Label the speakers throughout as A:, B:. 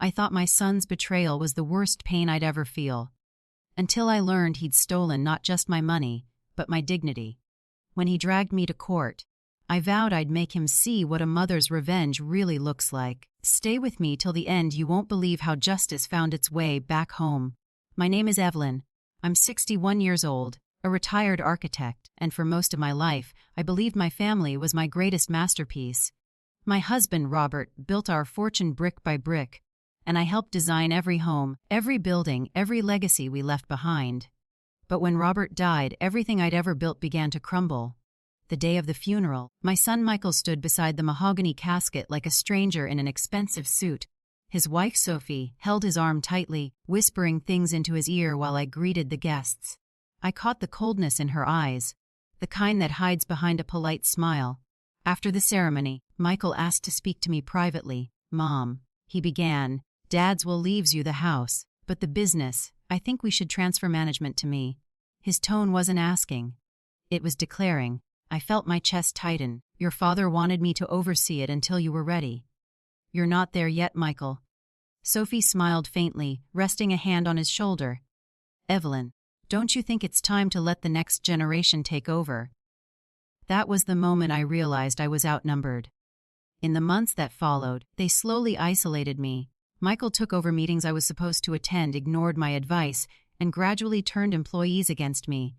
A: I thought my son's betrayal was the worst pain I'd ever feel. Until I learned he'd stolen not just my money, but my dignity. When he dragged me to court, I vowed I'd make him see what a mother's revenge really looks like. Stay with me till the end. You won't believe how justice found its way back home. My name is Evelyn. I'm 61 years old, a retired architect, and for most of my life, I believed my family was my greatest masterpiece. My husband, Robert, built our fortune brick by brick, and I helped design every home, every building, every legacy we left behind. But when Robert died, everything I'd ever built began to crumble. The day of the funeral, my son Michael stood beside the mahogany casket like a stranger in an expensive suit. His wife Sophie held his arm tightly, whispering things into his ear while I greeted the guests. I caught the coldness in her eyes, the kind that hides behind a polite smile. After the ceremony, Michael asked to speak to me privately. "Mom," he began, "Dad's will leaves you the house, but the business, I think we should transfer management to me." His tone wasn't asking. It was declaring. I felt my chest tighten. "Your father wanted me to oversee it until you were ready." "You're not there yet, Michael." Sophie smiled faintly, resting a hand on his shoulder. "Evelyn, don't you think it's time to let the next generation take over?" That was the moment I realized I was outnumbered. In the months that followed, they slowly isolated me. Michael took over meetings I was supposed to attend, ignored my advice, and gradually turned employees against me.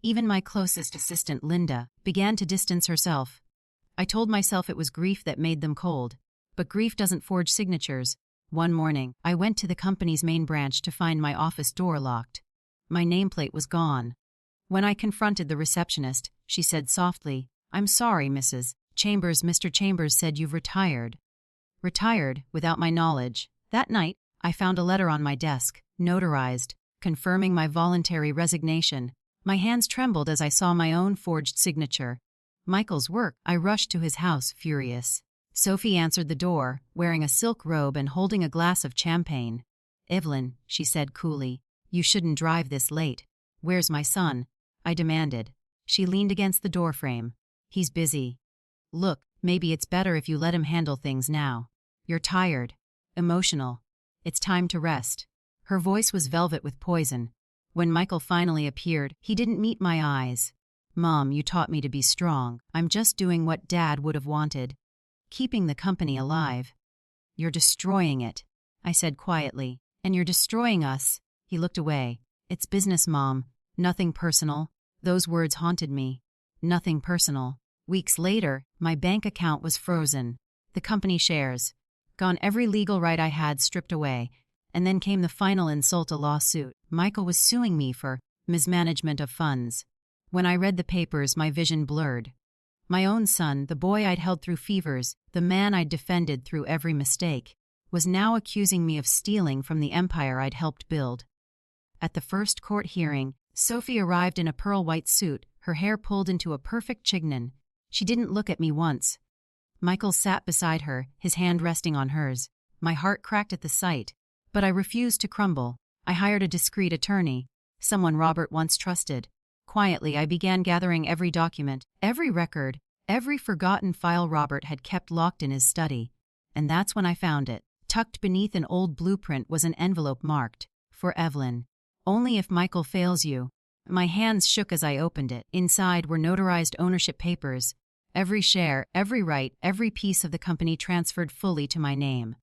A: Even my closest assistant, Linda, began to distance herself. I told myself it was grief that made them cold. But grief doesn't forge signatures. One morning, I went to the company's main branch to find my office door locked. My nameplate was gone. When I confronted the receptionist, she said softly, "I'm sorry, Mrs. Chambers. Mr. Chambers said you've retired." Retired, without my knowledge. That night, I found a letter on my desk, notarized, confirming my voluntary resignation. My hands trembled as I saw my own forged signature. Michael's work. I rushed to his house, furious. Sophie answered the door, wearing a silk robe and holding a glass of champagne. "Evelyn," she said coolly, "you shouldn't drive this late." "Where's my son?" I demanded. She leaned against the doorframe. "He's busy." "Look, maybe it's better if you let him handle things now. You're tired. Emotional. It's time to rest." Her voice was velvet with poison. When Michael finally appeared, he didn't meet my eyes. "Mom, you taught me to be strong. I'm just doing what Dad would have wanted. Keeping the company alive." "You're destroying it," I said quietly. "And you're destroying us." He looked away. "It's business, Mom. Nothing personal." Those words haunted me. Nothing personal. Weeks later, my bank account was frozen. The company shares. Gone, every legal right I had stripped away. And then came the final insult, a lawsuit. Michael was suing me for mismanagement of funds. When I read the papers, my vision blurred. My own son, the boy I'd held through fevers, the man I'd defended through every mistake, was now accusing me of stealing from the empire I'd helped build. At the first court hearing, Sophie arrived in a pearl-white suit, her hair pulled into a perfect chignon. She didn't look at me once. Michael sat beside her, his hand resting on hers. My heart cracked at the sight. But I refused to crumble. I hired a discreet attorney, someone Robert once trusted. Quietly, I began gathering every document, every record, every forgotten file Robert had kept locked in his study. And that's when I found it. Tucked beneath an old blueprint was an envelope marked, "For Evelyn. Only if Michael fails you." My hands shook as I opened it. Inside were notarized ownership papers. Every share, every right, every piece of the company transferred fully to my name.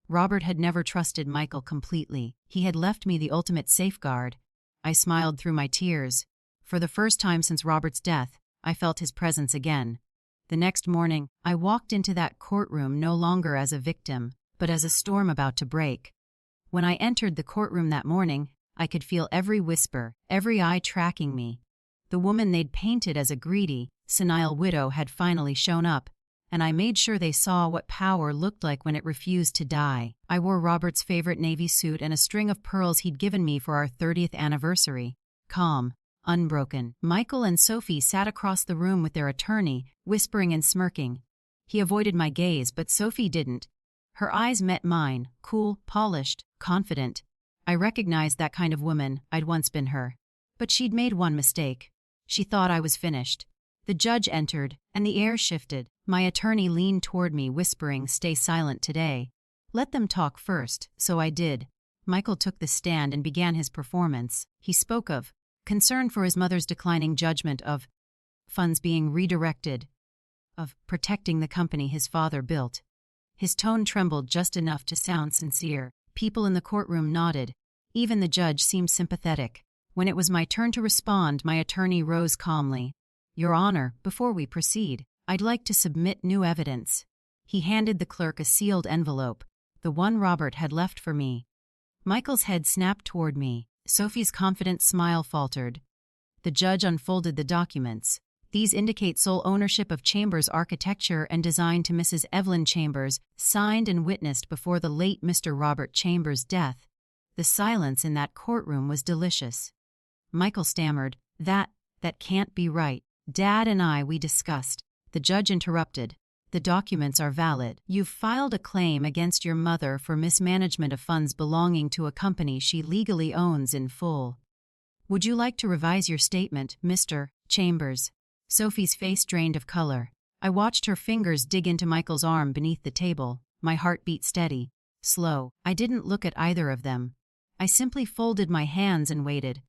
A: Robert had never trusted Michael completely. He had left me the ultimate safeguard. I smiled through my tears. For the first time since Robert's death, I felt his presence again. The next morning, I walked into that courtroom no longer as a victim, but as a storm about to break. When I entered the courtroom that morning, I could feel every whisper, every eye tracking me. The woman they'd painted as a greedy, senile widow had finally shown up, and I made sure they saw what power looked like when it refused to die. I wore Robert's favorite navy suit and a string of pearls he'd given me for our 30th anniversary. Calm, unbroken. Michael and Sophie sat across the room with their attorney, whispering and smirking. He avoided my gaze, but Sophie didn't. Her eyes met mine, cool, polished, confident. I recognized that kind of woman. I'd once been her. But she'd made one mistake. She thought I was finished. The judge entered, and the air shifted. My attorney leaned toward me, whispering, "Stay silent today." Let them talk first, so I did. Michael took the stand and began his performance. He spoke of concern for his mother's declining judgment, of funds being redirected, of protecting the company his father built. His tone trembled just enough to sound sincere. People in the courtroom nodded. Even the judge seemed sympathetic. When it was my turn to respond, my attorney rose calmly. Your Honor, before we proceed, I'd like to submit new evidence. He handed the clerk a sealed envelope, the one Robert had left for me. Michael's head snapped toward me. Sophie's confident smile faltered. The judge unfolded the documents. These indicate sole ownership of Chambers' architecture and design to Mrs. Evelyn Chambers, signed and witnessed before the late Mr. Robert Chambers' death. The silence in that courtroom was delicious. Michael stammered, That can't be right. Dad and we discussed. The judge interrupted. The documents are valid. You've filed a claim against your mother for mismanagement of funds belonging to a company she legally owns in full. Would you like to revise your statement, Mr. Chambers? Sophie's face drained of color. I watched her fingers dig into Michael's arm beneath the table. My heart beat steady, slow. I didn't look at either of them. I simply folded my hands and waited.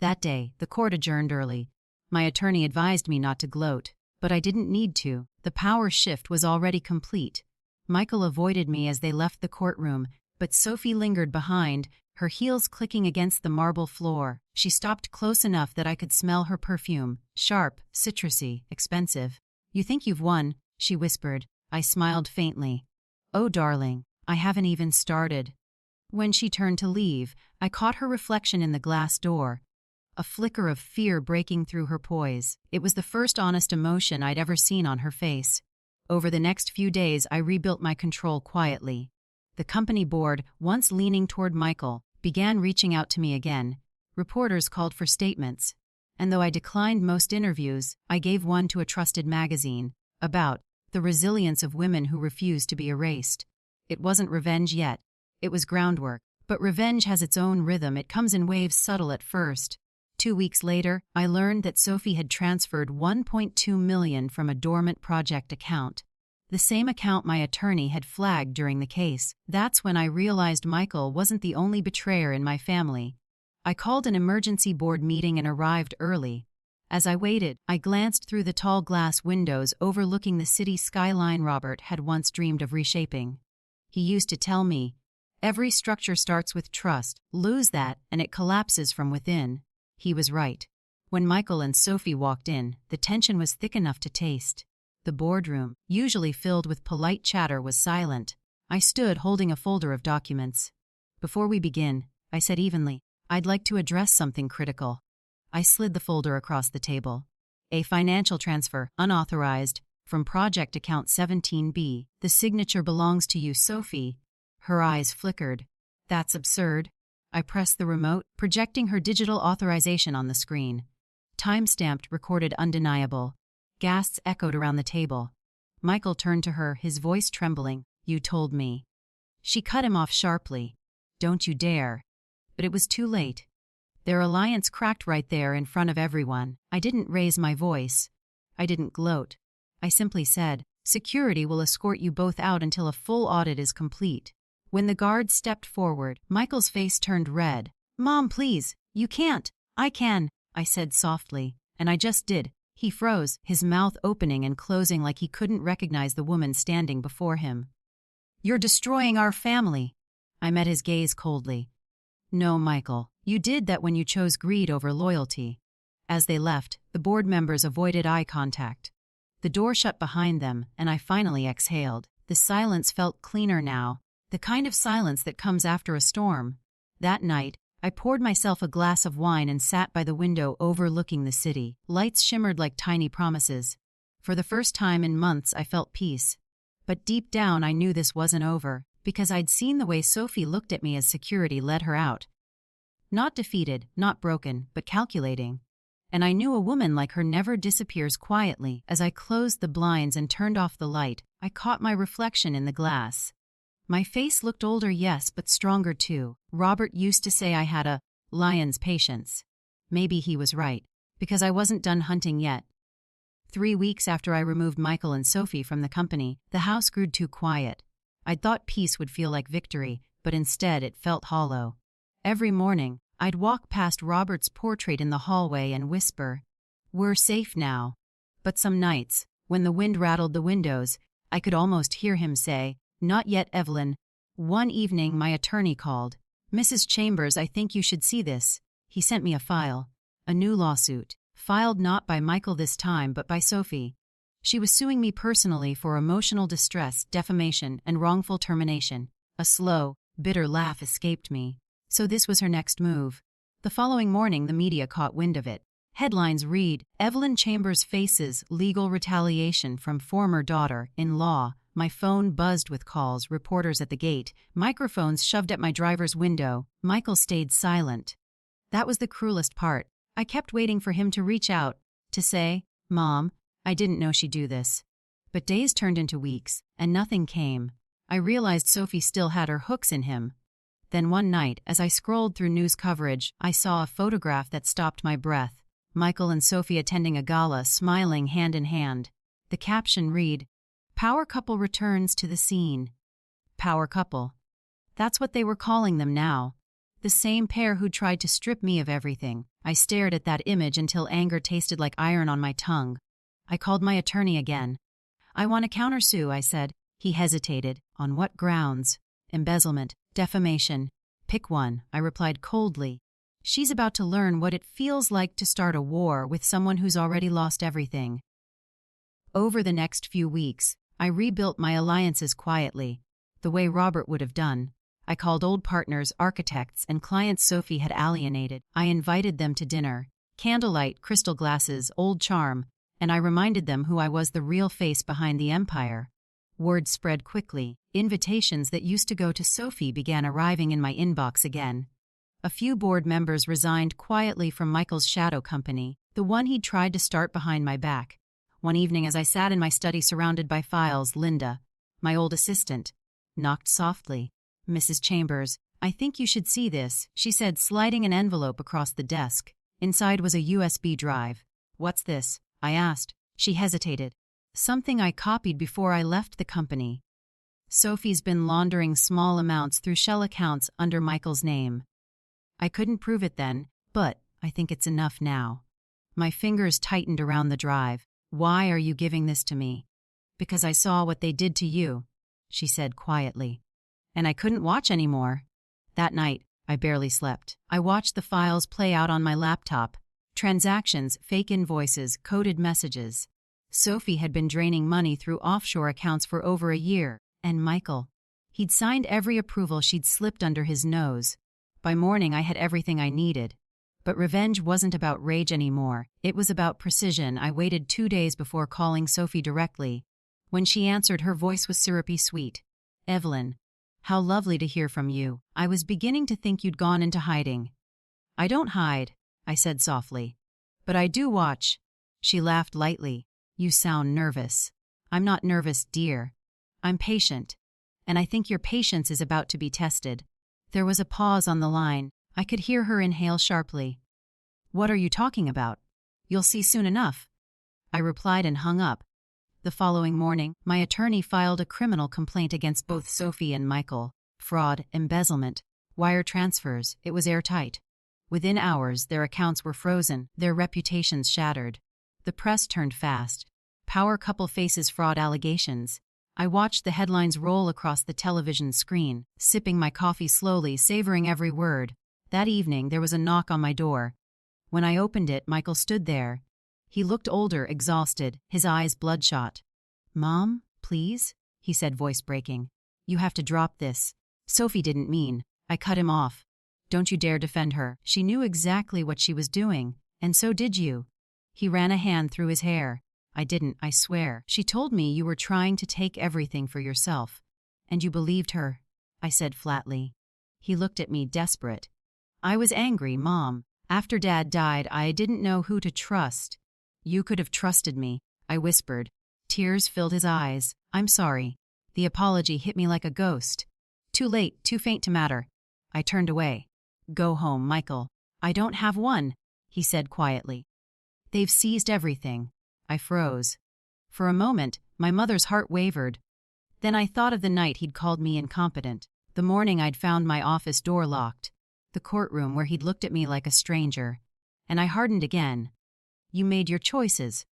A: That day, the court adjourned early. My attorney advised me not to gloat, but I didn't need to. The power shift was already complete. Michael avoided me as they left the courtroom, but Sophie lingered behind, her heels clicking against the marble floor. She stopped close enough that I could smell her perfume, sharp, citrusy, expensive. You think you've won, she whispered. I smiled faintly. Oh, darling, I haven't even started. When she turned to leave, I caught her reflection in the glass door, a flicker of fear breaking through her poise. It was the first honest emotion I'd ever seen on her face. Over the next few days, I rebuilt my control quietly. The company board, once leaning toward Michael, began reaching out to me again. Reporters called for statements, and though I declined most interviews, I gave one to a trusted magazine, about the resilience of women who refuse to be erased. It wasn't revenge yet. It was groundwork. But revenge has its own rhythm. It comes in waves, subtle at first. 2 weeks later, I learned that Sophie had transferred $1.2 million from a dormant project account. The same account my attorney had flagged during the case. That's when I realized Michael wasn't the only betrayer in my family. I called an emergency board meeting and arrived early. As I waited, I glanced through the tall glass windows overlooking the city skyline Robert had once dreamed of reshaping. He used to tell me, every structure starts with trust. Lose that, and it collapses from within. He was right. When Michael and Sophie walked in, the tension was thick enough to taste. The boardroom, usually filled with polite chatter, was silent. I stood holding a folder of documents. Before we begin, I said evenly, I'd like to address something critical. I slid the folder across the table. A financial transfer, unauthorized, from project account 17B. The signature belongs to you, Sophie. Her eyes flickered. That's absurd. I pressed the remote, projecting her digital authorization on the screen. Time-stamped, recorded, undeniable. Gasps echoed around the table. Michael turned to her, his voice trembling. You told me. She cut him off sharply. Don't you dare. But it was too late. Their alliance cracked right there in front of everyone. I didn't raise my voice. I didn't gloat. I simply said, security will escort you both out until a full audit is complete. When the guard stepped forward, Michael's face turned red. Mom, please, you can't. I can, I said softly, and I just did. He froze, his mouth opening and closing like he couldn't recognize the woman standing before him. You're destroying our family. I met his gaze coldly. No, Michael, you did that when you chose greed over loyalty. As they left, the board members avoided eye contact. The door shut behind them, and I finally exhaled. The silence felt cleaner now, the kind of silence that comes after a storm. That night, I poured myself a glass of wine and sat by the window overlooking the city. Lights shimmered like tiny promises. For the first time in months, I felt peace. But deep down, I knew this wasn't over, because I'd seen the way Sophie looked at me as security led her out. Not defeated, not broken, but calculating. And I knew a woman like her never disappears quietly. As I closed the blinds and turned off the light, I caught my reflection in the glass. My face looked older, yes, but stronger too. Robert used to say I had a lion's patience. Maybe he was right, because I wasn't done hunting yet. 3 weeks after I removed Michael and Sophie from the company, the house grew too quiet. I'd thought peace would feel like victory, but instead it felt hollow. Every morning, I'd walk past Robert's portrait in the hallway and whisper, "We're safe now." But some nights, when the wind rattled the windows, I could almost hear him say, "Not yet, Evelyn." One evening my attorney called. "Mrs. Chambers, I think you should see this." He sent me a file. A new lawsuit, filed not by Michael this time but by Sophie. She was suing me personally for emotional distress, defamation, and wrongful termination. A slow, bitter laugh escaped me. So this was her next move. The following morning the media caught wind of it. Headlines read, "Evelyn Chambers faces legal retaliation from former daughter-in-law." My phone buzzed with calls, reporters at the gate, microphones shoved at my driver's window. Michael stayed silent. That was the cruelest part. I kept waiting for him to reach out, to say, "Mom, I didn't know she'd do this." But days turned into weeks, and nothing came. I realized Sophie still had her hooks in him. Then one night, as I scrolled through news coverage, I saw a photograph that stopped my breath. Michael and Sophie attending a gala, smiling hand in hand. The caption read, "Power couple returns to the scene." Power couple. That's what they were calling them now. The same pair who tried to strip me of everything. I stared at that image until anger tasted like iron on my tongue. I called my attorney again. "I want to countersue," I said. He hesitated. "On what grounds?" "Embezzlement, defamation." "Pick one," I replied coldly. She's about to learn what it feels like to start a war with someone who's already lost everything. Over the next few weeks, I rebuilt my alliances quietly, the way Robert would have done. I called old partners, architects, and clients Sophie had alienated. I invited them to dinner. Candlelight, crystal glasses, old charm, and I reminded them who I was, the real face behind the empire. Word spread quickly. Invitations that used to go to Sophie began arriving in my inbox again. A few board members resigned quietly from Michael's shadow company, the one he'd tried to start behind my back. One evening as I sat in my study surrounded by files, Linda, my old assistant, knocked softly. "Mrs. Chambers, I think you should see this," she said, sliding an envelope across the desk. Inside was a USB drive. "What's this?" I asked. She hesitated. "Something I copied before I left the company. Sophie's been laundering small amounts through shell accounts under Michael's name. I couldn't prove it then, but I think it's enough now." My fingers tightened around the drive. "Why are you giving this to me?" "Because I saw what they did to you," she said quietly. "And I couldn't watch anymore." That night, I barely slept. I watched the files play out on my laptop. Transactions, fake invoices, coded messages. Sophie had been draining money through offshore accounts for over a year. And Michael. He'd signed every approval she'd slipped under his nose. By morning, I had everything I needed. But revenge wasn't about rage anymore. It was about precision. I waited 2 days before calling Sophie directly. When she answered, her voice was syrupy sweet. "Evelyn, how lovely to hear from you. I was beginning to think you'd gone into hiding." "I don't hide," I said softly. "But I do watch." She laughed lightly. "You sound nervous." "I'm not nervous, dear. I'm patient. And I think your patience is about to be tested." There was a pause on the line. I could hear her inhale sharply. "What are you talking about?" "You'll see soon enough," I replied and hung up. The following morning, my attorney filed a criminal complaint against both Sophie and Michael. Fraud, embezzlement, wire transfers. It was airtight. Within hours, their accounts were frozen, their reputations shattered. The press turned fast. Power couple faces fraud allegations. I watched the headlines roll across the television screen, sipping my coffee slowly, savoring every word. That evening, there was a knock on my door. When I opened it, Michael stood there. He looked older, exhausted, his eyes bloodshot. "Mom, please," he said, voice breaking. "You have to drop this. Sophie didn't mean." I cut him off. "Don't you dare defend her. She knew exactly what she was doing, and so did you." He ran a hand through his hair. "I didn't, I swear. She told me you were trying to take everything for yourself. And you believed her," I said flatly. He looked at me, desperate. "I was angry, Mom. After Dad died, I didn't know who to trust." "You could have trusted me," I whispered. Tears filled his eyes. "I'm sorry." The apology hit me like a ghost. "Too late, too faint to matter." I turned away. "Go home, Michael." "I don't have one," he said quietly. "They've seized everything." I froze. For a moment, my mother's heart wavered. Then I thought of the night he'd called me incompetent, the morning I'd found my office door locked, the courtroom where he'd looked at me like a stranger. And I hardened again. "You made your choices,"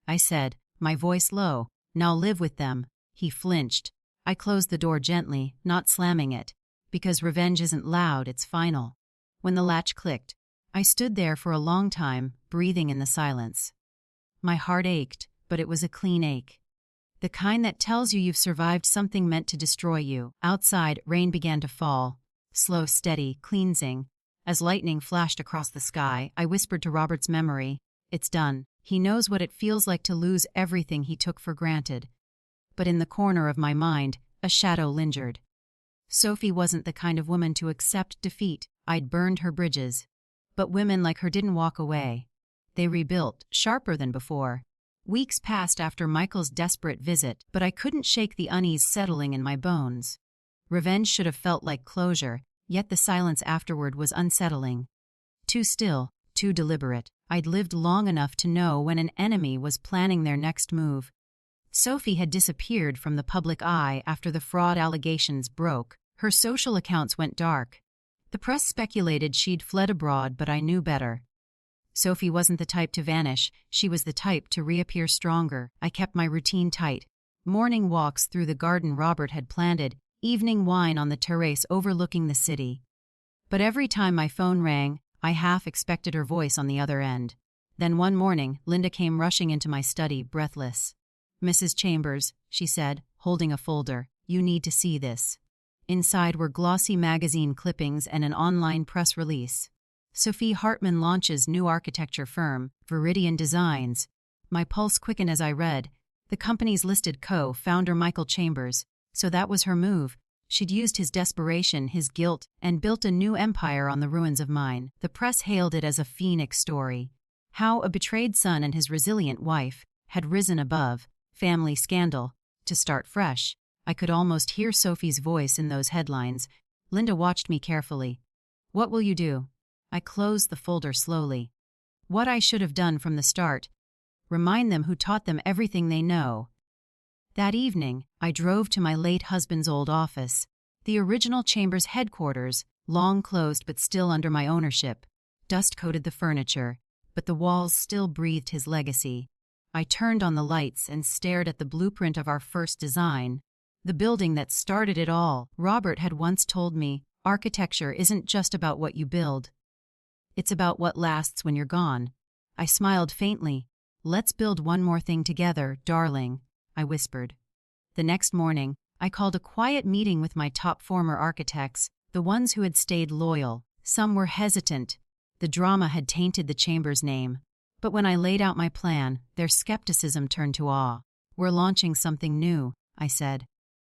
A: I said, my voice low. "Now live with them." He flinched. I closed the door gently, not slamming it, because revenge isn't loud, it's final. When the latch clicked, I stood there for a long time, breathing in the silence. My heart ached, but it was a clean ache. The kind that tells you you've survived something meant to destroy you. Outside, rain began to fall, slow, steady, cleansing. As lightning flashed across the sky, I whispered to Robert's memory, "It's done. He knows what it feels like to lose everything he took for granted." But in the corner of my mind, a shadow lingered. Sophie wasn't the kind of woman to accept defeat. I'd burned her bridges. But women like her didn't walk away. They rebuilt, sharper than before. Weeks passed after Michael's desperate visit, but I couldn't shake the unease settling in my bones. Revenge should have felt like closure, yet the silence afterward was unsettling. Too still, too deliberate. I'd lived long enough to know when an enemy was planning their next move. Sophie had disappeared from the public eye after the fraud allegations broke. Her social accounts went dark. The press speculated she'd fled abroad, but I knew better. Sophie wasn't the type to vanish, she was the type to reappear stronger. I kept my routine tight. Morning walks through the garden Robert had planted, evening wine on the terrace overlooking the city. But every time my phone rang, I half expected her voice on the other end. Then one morning, Linda came rushing into my study, breathless. "Mrs. Chambers," she said, holding a folder, "you need to see this." Inside were glossy magazine clippings and an online press release. Sophie Hartman launches new architecture firm, Viridian Designs. My pulse quickened as I read. The company's listed co-founder Michael Chambers. So that was her move. She'd used his desperation, his guilt, and built a new empire on the ruins of mine. The press hailed it as a phoenix story. How a betrayed son and his resilient wife had risen above, family scandal, to start fresh. I could almost hear Sophie's voice in those headlines. Linda watched me carefully. "What will you do?" I closed the folder slowly. What I should have done from the start. Remind them who taught them everything they know. That evening, I drove to my late husband's old office, the original Chambers headquarters, long closed but still under my ownership. Dust coated the furniture, but the walls still breathed his legacy. I turned on the lights and stared at the blueprint of our first design. The building that started it all. Robert had once told me, architecture isn't just about what you build. It's about what lasts when you're gone. I smiled faintly. "Let's build one more thing together, darling," I whispered. The next morning, I called a quiet meeting with my top former architects, the ones who had stayed loyal. Some were hesitant. The drama had tainted the Chambers name. But when I laid out my plan, their skepticism turned to awe. "We're launching something new," I said.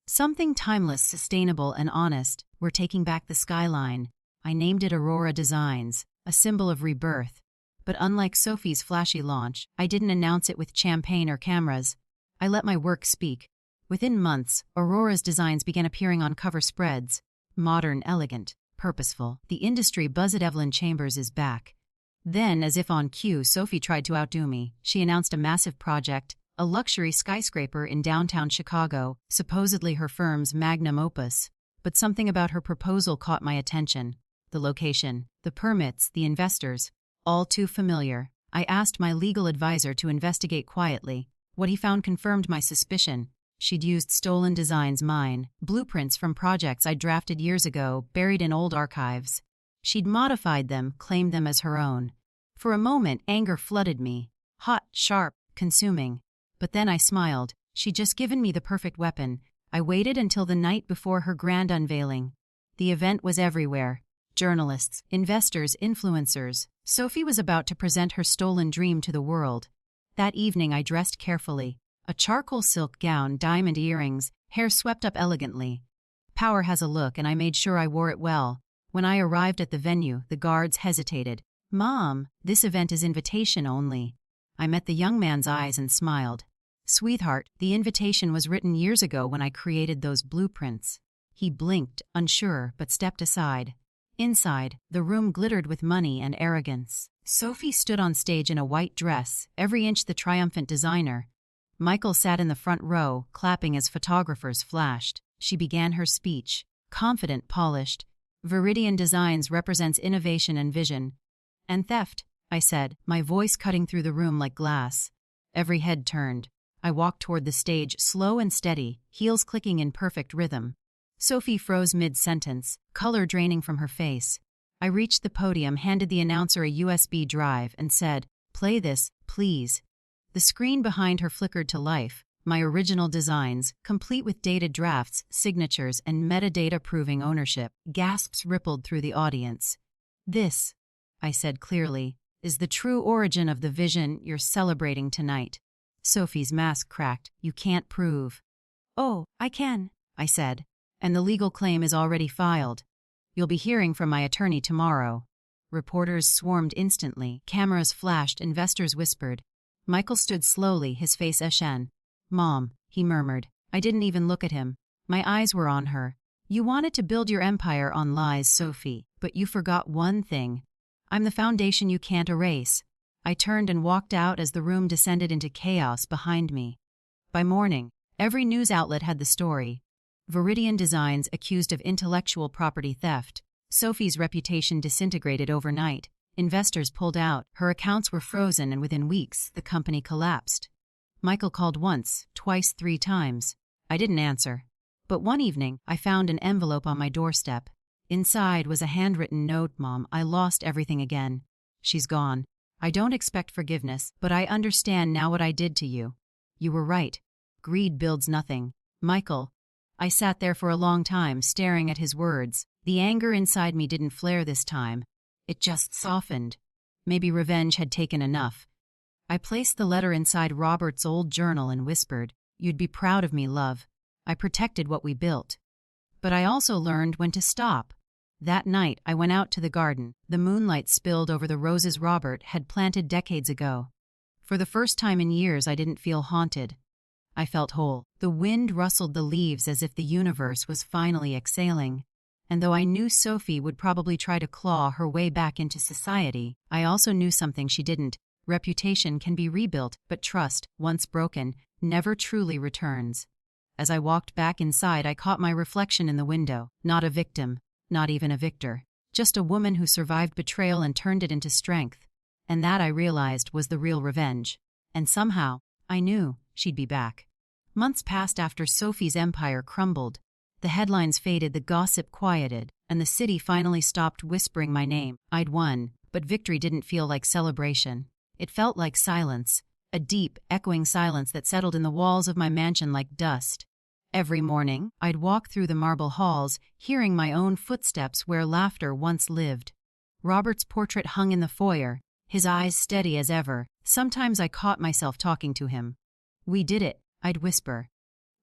A: "Something timeless, sustainable, and honest. We're taking back the skyline." I named it Aurora Designs, a symbol of rebirth. But unlike Sophie's flashy launch, I didn't announce it with champagne or cameras. I let my work speak. Within months, Aurora's designs began appearing on cover spreads. Modern, elegant, purposeful. The industry buzz at Evelyn Chambers is back. Then, as if on cue, Sophie tried to outdo me. She announced a massive project, a luxury skyscraper in downtown Chicago, supposedly her firm's magnum opus. But something about her proposal caught my attention. The location, the permits, the investors, all too familiar. I asked my legal advisor to investigate quietly. What he found confirmed my suspicion. She'd used stolen designs, mine, blueprints from projects I'd drafted years ago, buried in old archives. She'd modified them, claimed them as her own. For a moment, anger flooded me. Hot, sharp, consuming. But then I smiled. She'd just given me the perfect weapon. I waited until the night before her grand unveiling. The event was everywhere. Journalists, investors, influencers. Sophie was about to present her stolen dream to the world. That evening I dressed carefully. A charcoal silk gown, diamond earrings, hair swept up elegantly. Power has a look, and I made sure I wore it well. When I arrived at the venue, the guards hesitated. "Mom, this event is invitation only." I met the young man's eyes and smiled. "Sweetheart, the invitation was written years ago when I created those blueprints." He blinked, unsure, but stepped aside. Inside, the room glittered with money and arrogance. Sophie stood on stage in a white dress, every inch the triumphant designer. Michael sat in the front row, clapping as photographers flashed. She began her speech, confident, polished. Viridian Designs represents innovation and vision. And theft, I said, my voice cutting through the room like glass. Every head turned. I walked toward the stage, slow and steady, heels clicking in perfect rhythm. Sophie froze mid-sentence, color draining from her face. I reached the podium, handed the announcer a USB drive, and said, "Play this, please." The screen behind her flickered to life. My original designs, complete with dated drafts, signatures, and metadata proving ownership. Gasps rippled through the audience. "This," I said clearly, "is the true origin of the vision you're celebrating tonight." Sophie's mask cracked. "You can't prove." "Oh, I can," I said. "And the legal claim is already filed. You'll be hearing from my attorney tomorrow." Reporters swarmed instantly. Cameras flashed. Investors whispered. Michael stood slowly, his face ashen. "Mom," he murmured. I didn't even look at him. My eyes were on her. "You wanted to build your empire on lies, Sophie, but you forgot one thing. I'm the foundation you can't erase." I turned and walked out as the room descended into chaos behind me. By morning, every news outlet had the story. Viridian Designs accused of intellectual property theft. Sophie's reputation disintegrated overnight. Investors pulled out, her accounts were frozen, and within weeks, the company collapsed. Michael called once, twice, 3 times. I didn't answer. But one evening, I found an envelope on my doorstep. Inside was a handwritten note. "Mom, I lost everything again. She's gone. I don't expect forgiveness, but I understand now what I did to you. You were right. Greed builds nothing. Michael." I sat there for a long time, staring at his words. The anger inside me didn't flare this time. It just softened. Maybe revenge had taken enough. I placed the letter inside Robert's old journal and whispered, "You'd be proud of me, love. I protected what we built." But I also learned when to stop. That night, I went out to the garden. The moonlight spilled over the roses Robert had planted decades ago. For the first time in years, I didn't feel haunted. I felt whole. The wind rustled the leaves as if the universe was finally exhaling. And though I knew Sophie would probably try to claw her way back into society, I also knew something she didn't. Reputation can be rebuilt, but trust, once broken, never truly returns. As I walked back inside, I caught my reflection in the window. Not a victim, not even a victor. Just a woman who survived betrayal and turned it into strength. And that, I realized, was the real revenge. And somehow, I knew she'd be back. Months passed after Sophie's empire crumbled. The headlines faded, the gossip quieted, and the city finally stopped whispering my name. I'd won, but victory didn't feel like celebration. It felt like silence, a deep, echoing silence that settled in the walls of my mansion like dust. Every morning, I'd walk through the marble halls, hearing my own footsteps where laughter once lived. Robert's portrait hung in the foyer, his eyes steady as ever. Sometimes I caught myself talking to him. "We did it," I'd whisper.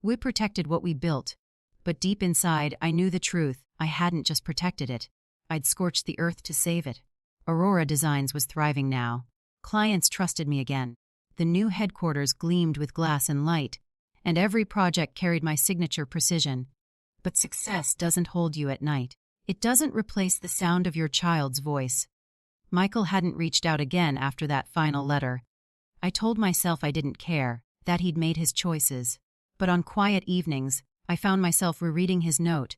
A: "We protected what we built." But deep inside, I knew the truth. I hadn't just protected it. I'd scorched the earth to save it. Aurora Designs was thriving now. Clients trusted me again. The new headquarters gleamed with glass and light, and every project carried my signature precision. But success doesn't hold you at night. It doesn't replace the sound of your child's voice. Michael hadn't reached out again after that final letter. I told myself I didn't care, that he'd made his choices. But on quiet evenings, I found myself rereading his note.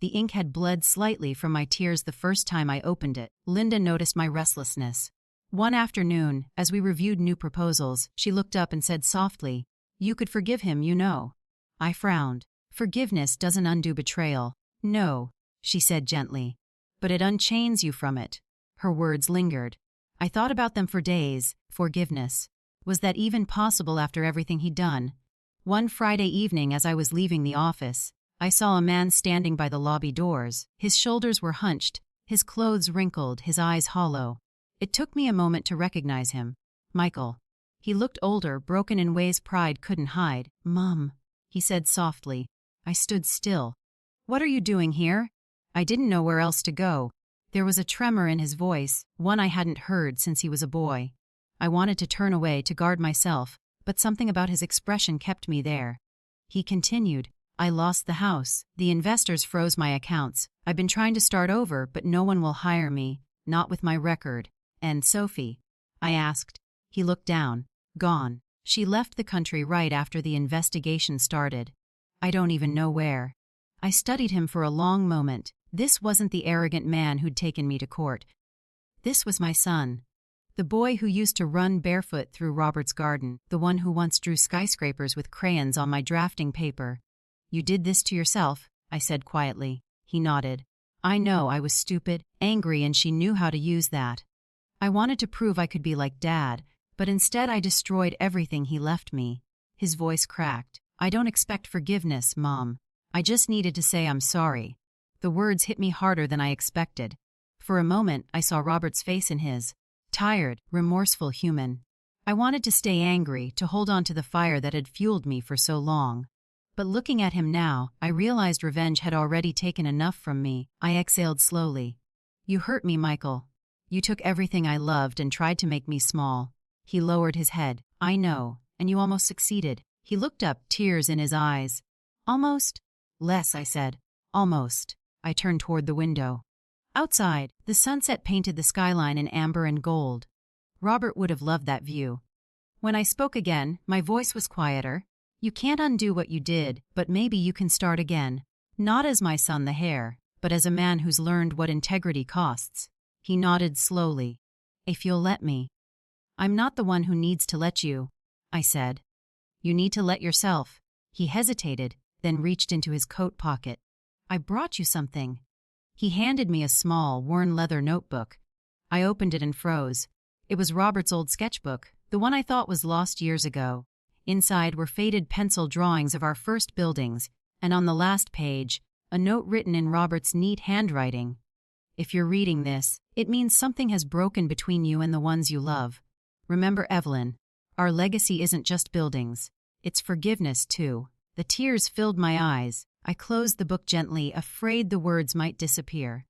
A: The ink had bled slightly from my tears the first time I opened it. Linda noticed my restlessness. One afternoon, as we reviewed new proposals, she looked up and said softly, "You could forgive him, you know." I frowned. "Forgiveness doesn't undo betrayal." "No," she said gently, "but it unchains you from it." Her words lingered. I thought about them for days. Forgiveness. Was that even possible after everything he'd done? One Friday evening, as I was leaving the office, I saw a man standing by the lobby doors. His shoulders were hunched, his clothes wrinkled, his eyes hollow. It took me a moment to recognize him. Michael. He looked older, broken in ways pride couldn't hide. "Mom," he said softly. I stood still. "What are you doing here?" I didn't know where else to go. There was a tremor in his voice, one I hadn't heard since he was a boy. I wanted to turn away to guard myself, but something about his expression kept me there. He continued, "I lost the house. The investors froze my accounts. I've been trying to start over, but no one will hire me, not with my record. And Sophie?" I asked. He looked down. "Gone." She left the country right after the investigation started. I don't even know where. I studied him for a long moment. This wasn't the arrogant man who'd taken me to court. This was my son. The boy who used to run barefoot through Robert's garden, the one who once drew skyscrapers with crayons on my drafting paper. You did this to yourself, I said quietly. He nodded. I know I was stupid, angry, and she knew how to use that. I wanted to prove I could be like Dad, but instead I destroyed everything he left me. His voice cracked. I don't expect forgiveness, Mom. I just needed to say I'm sorry. The words hit me harder than I expected. For a moment, I saw Robert's face in his. Tired, remorseful human. I wanted to stay angry, to hold on to the fire that had fueled me for so long. But looking at him now, I realized revenge had already taken enough from me. I exhaled slowly. You hurt me, Michael. You took everything I loved and tried to make me small. He lowered his head. I know, and you almost succeeded. He looked up, tears in his eyes. Almost? Less, I said. Almost. I turned toward the window. Outside, the sunset painted the skyline in amber and gold. Robert would have loved that view. When I spoke again, my voice was quieter. You can't undo what you did, but maybe you can start again. Not as my son the hare, but as a man who's learned what integrity costs. He nodded slowly. If you'll let me. I'm not the one who needs to let you, I said. You need to let yourself. He hesitated, then reached into his coat pocket. I brought you something. He handed me a small, worn leather notebook. I opened it and froze. It was Robert's old sketchbook, the one I thought was lost years ago. Inside were faded pencil drawings of our first buildings, and on the last page, a note written in Robert's neat handwriting. If you're reading this, it means something has broken between you and the ones you love. Remember, Evelyn, our legacy isn't just buildings. It's forgiveness, too. The tears filled my eyes. I closed the book gently, afraid the words might disappear.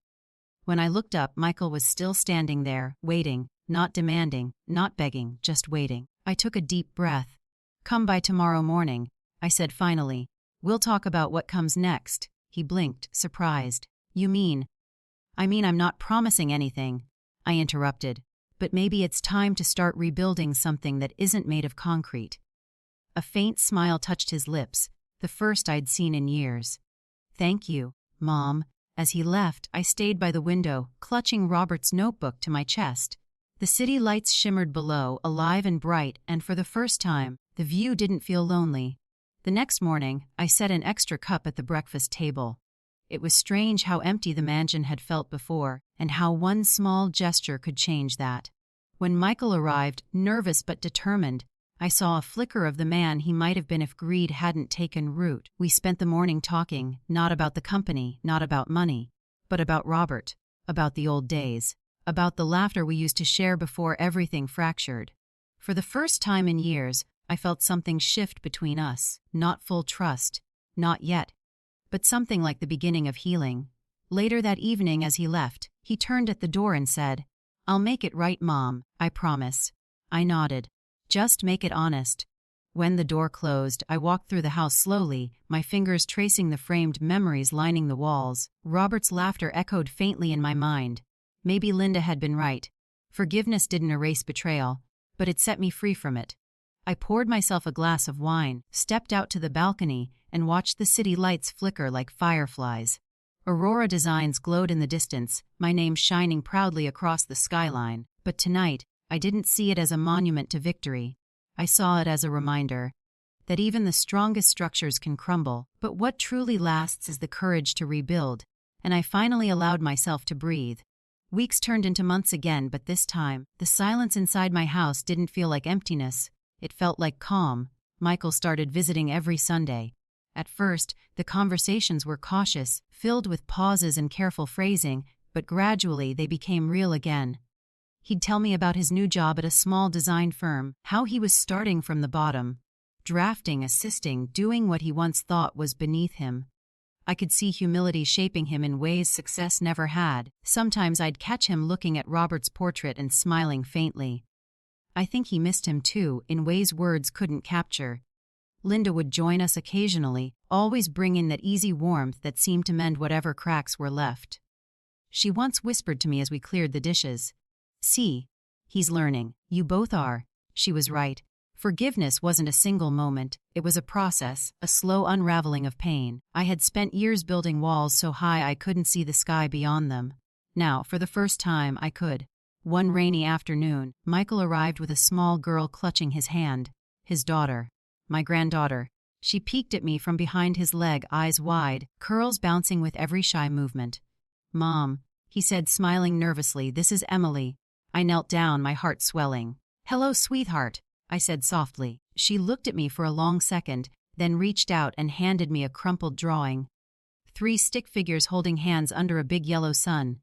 A: When I looked up, Michael was still standing there, waiting, not demanding, not begging, just waiting. I took a deep breath. Come by tomorrow morning, I said finally. We'll talk about what comes next. He blinked, surprised. You mean? I mean I'm not promising anything, I interrupted. But maybe it's time to start rebuilding something that isn't made of concrete. A faint smile touched his lips, the first I'd seen in years. Thank you, Mom. As he left, I stayed by the window, clutching Robert's notebook to my chest. The city lights shimmered below, alive and bright, and for the first time, the view didn't feel lonely. The next morning, I set an extra cup at the breakfast table. It was strange how empty the mansion had felt before, and how one small gesture could change that. When Michael arrived, nervous but determined, I saw a flicker of the man he might have been if greed hadn't taken root. We spent the morning talking, not about the company, not about money, but about Robert, about the old days, about the laughter we used to share before everything fractured. For the first time in years, I felt something shift between us, not full trust, not yet, but something like the beginning of healing. Later that evening as he left, he turned at the door and said, I'll make it right, Mom, I promise. I nodded. Just make it honest. When the door closed, I walked through the house slowly, my fingers tracing the framed memories lining the walls. Robert's laughter echoed faintly in my mind. Maybe Linda had been right. Forgiveness didn't erase betrayal, but it set me free from it. I poured myself a glass of wine, stepped out to the balcony, and watched the city lights flicker like fireflies. Aurora Designs glowed in the distance, my name shining proudly across the skyline. But tonight, I didn't see it as a monument to victory. I saw it as a reminder that even the strongest structures can crumble, but what truly lasts is the courage to rebuild, and I finally allowed myself to breathe. Weeks turned into months again, but this time, the silence inside my house didn't feel like emptiness. It felt like calm. Michael started visiting every Sunday. At first, the conversations were cautious, filled with pauses and careful phrasing, but gradually they became real again. He'd tell me about his new job at a small design firm, how he was starting from the bottom, drafting, assisting, doing what he once thought was beneath him. I could see humility shaping him in ways success never had. Sometimes I'd catch him looking at Robert's portrait and smiling faintly. I think he missed him too, in ways words couldn't capture. Linda would join us occasionally, always bringing that easy warmth that seemed to mend whatever cracks were left. She once whispered to me as we cleared the dishes, See, he's learning. You both are. She was right. Forgiveness wasn't a single moment, it was a process, a slow unraveling of pain. I had spent years building walls so high I couldn't see the sky beyond them. Now, for the first time, I could. One rainy afternoon, Michael arrived with a small girl clutching his hand. His daughter. My granddaughter. She peeked at me from behind his leg, eyes wide, curls bouncing with every shy movement. "Mom," he said, smiling nervously, "this is Emily." I knelt down, my heart swelling. "Hello, sweetheart," I said softly. She looked at me for a long second, then reached out and handed me a crumpled drawing. 3 stick figures holding hands under a big yellow sun.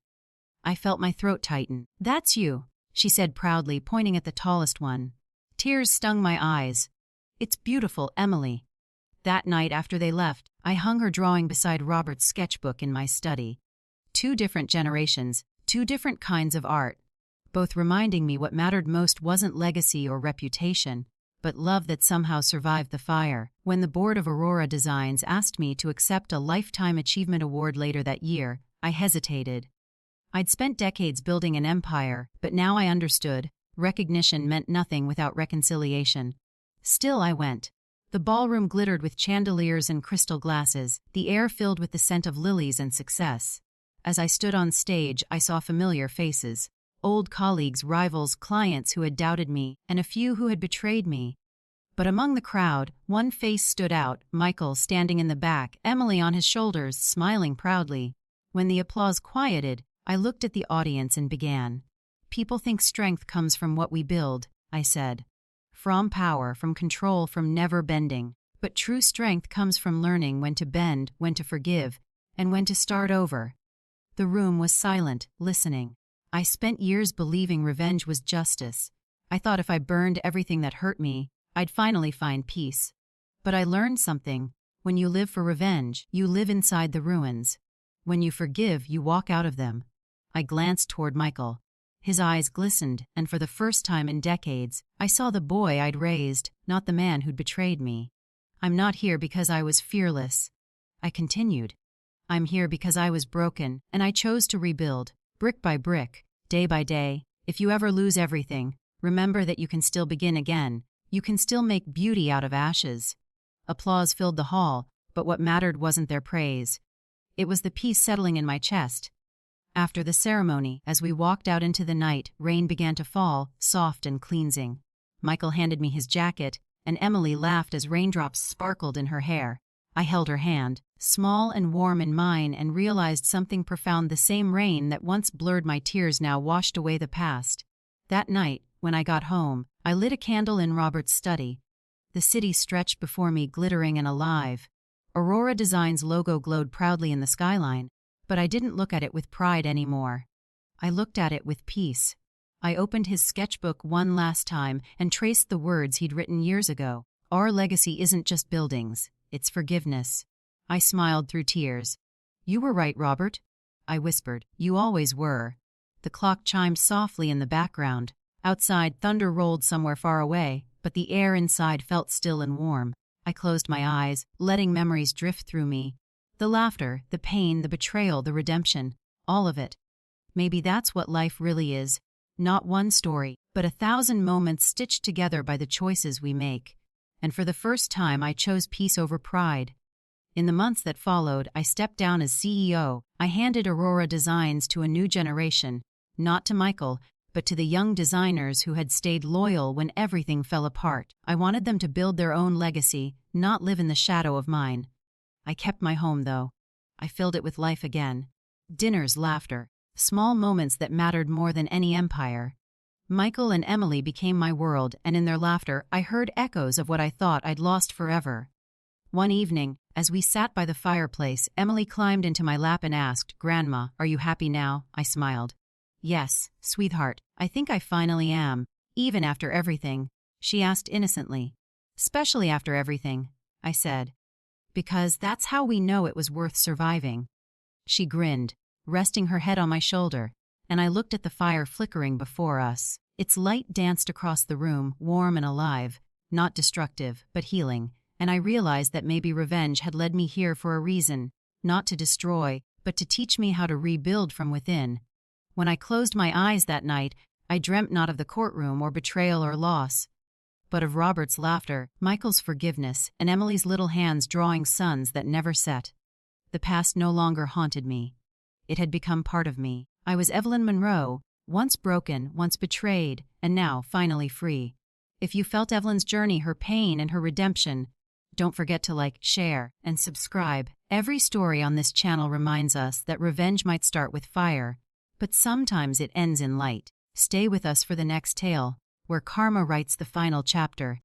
A: I felt my throat tighten. "That's you," she said proudly, pointing at the tallest one. Tears stung my eyes. "It's beautiful, Emily." That night after they left, I hung her drawing beside Robert's sketchbook in my study. 2 different generations, 2 different kinds of art, both reminding me what mattered most wasn't legacy or reputation, but love that somehow survived the fire. When the board of Aurora Designs asked me to accept a Lifetime Achievement Award later that year, I hesitated. I'd spent decades building an empire, but now I understood. Recognition meant nothing without reconciliation. Still, I went. The ballroom glittered with chandeliers and crystal glasses, the air filled with the scent of lilies and success. As I stood on stage, I saw familiar faces. Old colleagues, rivals, clients who had doubted me, and a few who had betrayed me. But among the crowd, one face stood out, Michael standing in the back, Emily on his shoulders, smiling proudly. When the applause quieted, I looked at the audience and began. "People think strength comes from what we build," I said. "From power, from control, from never bending. But true strength comes from learning when to bend, when to forgive, and when to start over." The room was silent, listening. I spent years believing revenge was justice. I thought if I burned everything that hurt me, I'd finally find peace. But I learned something. When you live for revenge, you live inside the ruins. When you forgive, you walk out of them. I glanced toward Michael. His eyes glistened, and for the first time in decades, I saw the boy I'd raised, not the man who'd betrayed me. "I'm not here because I was fearless," I continued. "I'm here because I was broken, and I chose to rebuild. Brick by brick, day by day. If you ever lose everything, remember that you can still begin again. You can still make beauty out of ashes." Applause filled the hall, but what mattered wasn't their praise. It was the peace settling in my chest. After the ceremony, as we walked out into the night, rain began to fall, soft and cleansing. Michael handed me his jacket, and Emily laughed as raindrops sparkled in her hair. I held her hand, small and warm in mine, and realized something profound. The same rain that once blurred my tears now washed away the past. That night, when I got home, I lit a candle in Robert's study. The city stretched before me, glittering and alive. Aurora Designs' logo glowed proudly in the skyline, but I didn't look at it with pride anymore. I looked at it with peace. I opened his sketchbook one last time and traced the words he'd written years ago. "Our legacy isn't just buildings, it's forgiveness." I smiled through tears. "You were right, Robert," I whispered. "You always were." The clock chimed softly in the background. Outside, thunder rolled somewhere far away, but the air inside felt still and warm. I closed my eyes, letting memories drift through me. The laughter, the pain, the betrayal, the redemption, all of it. Maybe that's what life really is. Not one story, but 1,000 moments stitched together by the choices we make. And for the first time, I chose peace over pride. In the months that followed, I stepped down as CEO. I handed Aurora Designs to a new generation, not to Michael, but to the young designers who had stayed loyal when everything fell apart. I wanted them to build their own legacy, not live in the shadow of mine. I kept my home, though. I filled it with life again. Dinners, laughter, small moments that mattered more than any empire. Michael and Emily became my world, and in their laughter, I heard echoes of what I thought I'd lost forever. One evening, as we sat by the fireplace, Emily climbed into my lap and asked, "Grandma, are you happy now?" I smiled. "Yes, sweetheart, I think I finally am, even after everything," she asked innocently. "Especially after everything," I said. "Because that's how we know it was worth surviving." She grinned, resting her head on my shoulder, and I looked at the fire flickering before us. Its light danced across the room, warm and alive, not destructive, but healing, and I realized that maybe revenge had led me here for a reason, not to destroy, but to teach me how to rebuild from within. When I closed my eyes that night, I dreamt not of the courtroom or betrayal or loss. but of Robert's laughter, Michael's forgiveness, and Emily's little hands drawing suns that never set. The past no longer haunted me. It had become part of me. I was Evelyn Monroe, once broken, once betrayed, and now finally free. If you felt Evelyn's journey, her pain, and her redemption, don't forget to like, share, and subscribe. Every story on this channel reminds us that revenge might start with fire, but sometimes it ends in light. Stay with us for the next tale, where karma writes the final chapter.